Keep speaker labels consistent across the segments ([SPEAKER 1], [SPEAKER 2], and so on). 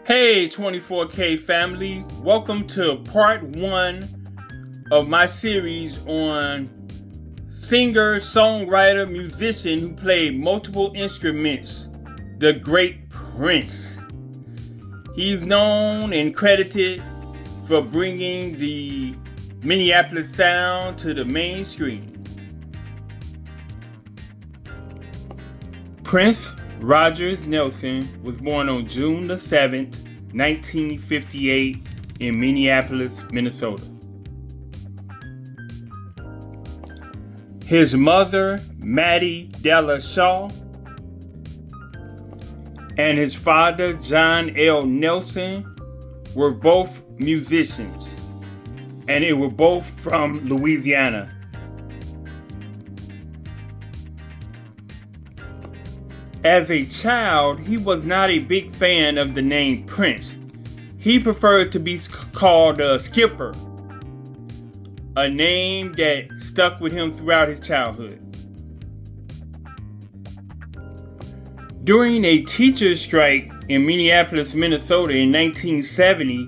[SPEAKER 1] Hey 24K family, welcome to part 1 of my series on singer, songwriter, musician who played multiple instruments, the great Prince. He's known and credited for bringing the Minneapolis sound to the mainstream. Prince Rogers Nelson was born on June the 7th, 1958 in Minneapolis, Minnesota. His mother, Mattie Della Shaw, and his father, John L. Nelson, were both musicians, and they were both from Louisiana. As a child, he was not a big fan of the name Prince. He preferred to be called Skipper, a name that stuck with him throughout his childhood. During a teacher's strike in Minneapolis, Minnesota in 1970,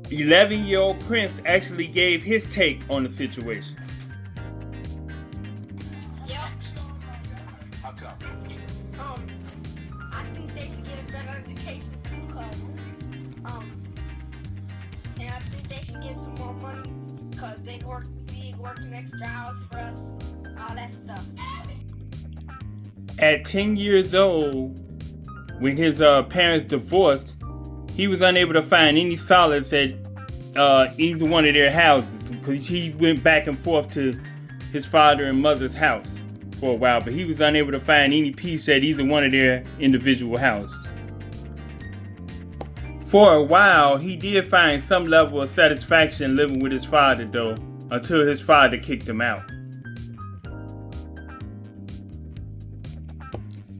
[SPEAKER 1] 11-year-old Prince actually gave his take on the situation.
[SPEAKER 2] I think they should get a better education too, and I think they should get some more money, cause they be working extra hours for us, all that stuff.
[SPEAKER 1] At 10 years old, when his parents divorced, he was unable to find any solace at either one of their houses, because he went back and forth to his father and mother's house for a while, but he was unable to find any peace at either one of their individual houses. For a while, he did find some level of satisfaction living with his father, though, until his father kicked him out.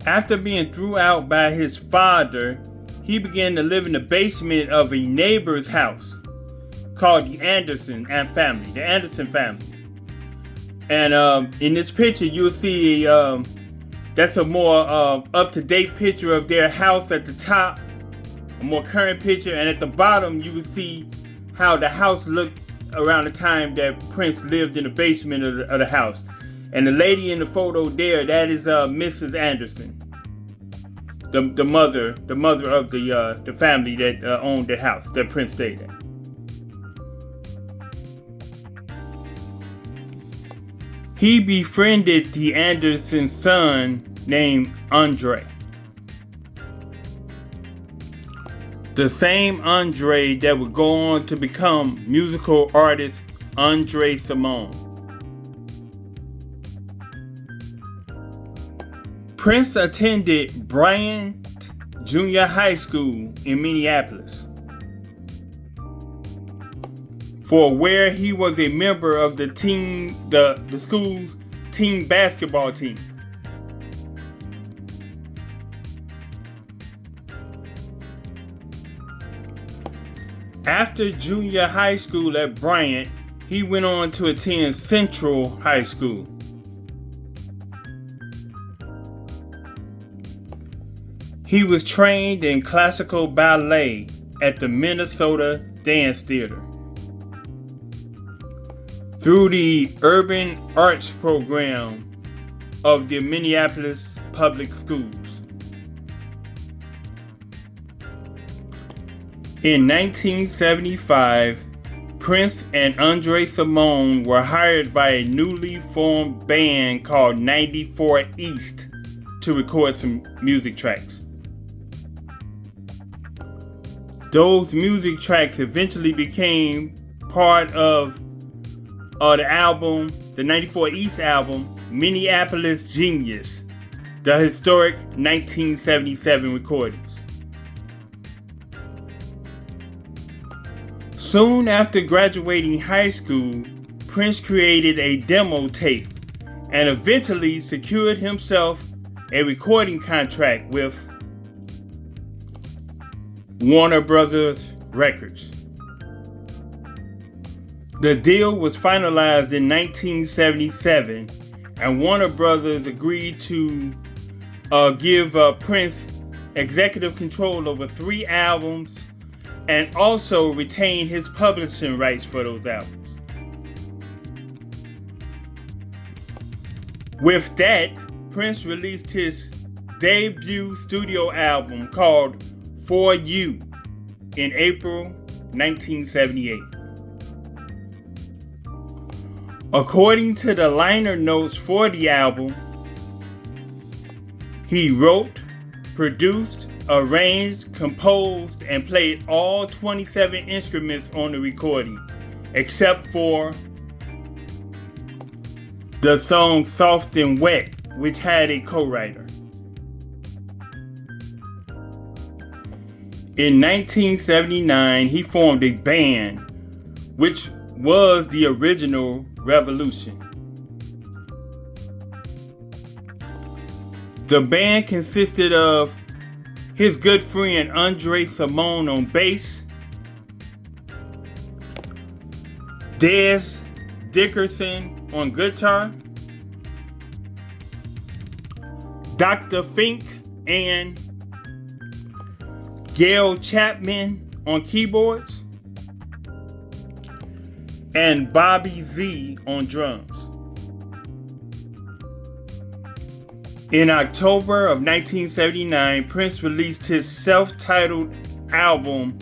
[SPEAKER 1] After being thrown out by his father, he began to live in the basement of a neighbor's house called the Anderson family. And in this picture, you'll see that's a more up-to-date picture of their house at the top, a more current picture, and at the bottom you will see how the house looked around the time that Prince lived in the basement of the house. And the lady in the photo there, that is Mrs. Anderson, the mother of the family that owned the house that Prince stayed at. He befriended the Anderson son named Andre. The same Andre that would go on to become musical artist Andre Cymone. Prince attended Bryant Junior High School in Minneapolis, for where he was a member of the school's team basketball team. After junior high school at Bryant, he went on to attend Central High School. He was trained in classical ballet at the Minnesota Dance Theater. Through the Urban Arts Program of the Minneapolis Public Schools. In 1975, Prince and Andre Cymone were hired by a newly formed band called 94 East to record some music tracks. Those music tracks eventually became part of the album, the 94 East album, Minneapolis Genius, the historic 1977 recordings. Soon after graduating high school, Prince created a demo tape and eventually secured himself a recording contract with Warner Brothers Records. The deal was finalized in 1977, and Warner Brothers agreed to give Prince executive control over 3 albums and also retained his publishing rights for those albums. With that, Prince released his debut studio album called For You in April 1978. According to the liner notes for the album, he wrote, produced, arranged, composed, and played all 27 instruments on the recording, except for the song Soft and Wet, which had a co-writer. In 1979, he formed a band, which was the original Revolution. The band consisted of his good friend Andre Simone on bass, Dez Dickerson on guitar, Dr. Fink and Gail Chapman on keyboards, and Bobby Z on drums. In October of 1979, Prince released his self-titled album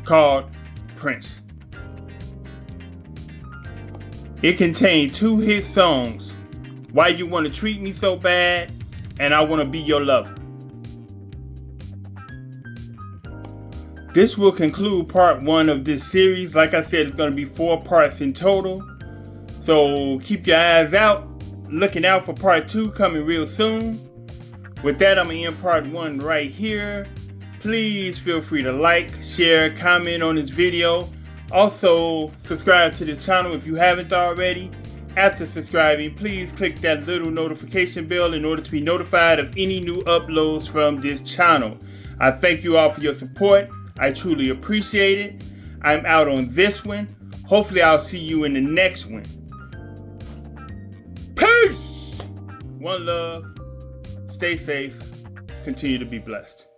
[SPEAKER 1] called Prince. It contained 2 hit songs, Why You Wanna Treat Me So Bad and I Wanna Be Your Lover. This will conclude part 1 of this series. Like I said, it's going to be 4 parts in total. So keep your eyes out. Looking out for part 2 coming real soon. With that, I'm going to end part 1 right here. Please feel free to like, share, comment on this video. Also, subscribe to this channel if you haven't already. After subscribing, please click that little notification bell in order to be notified of any new uploads from this channel. I thank you all for your support. I truly appreciate it. I'm out on this one. Hopefully I'll see you in the next one. Peace! One love. Stay safe. Continue to be blessed.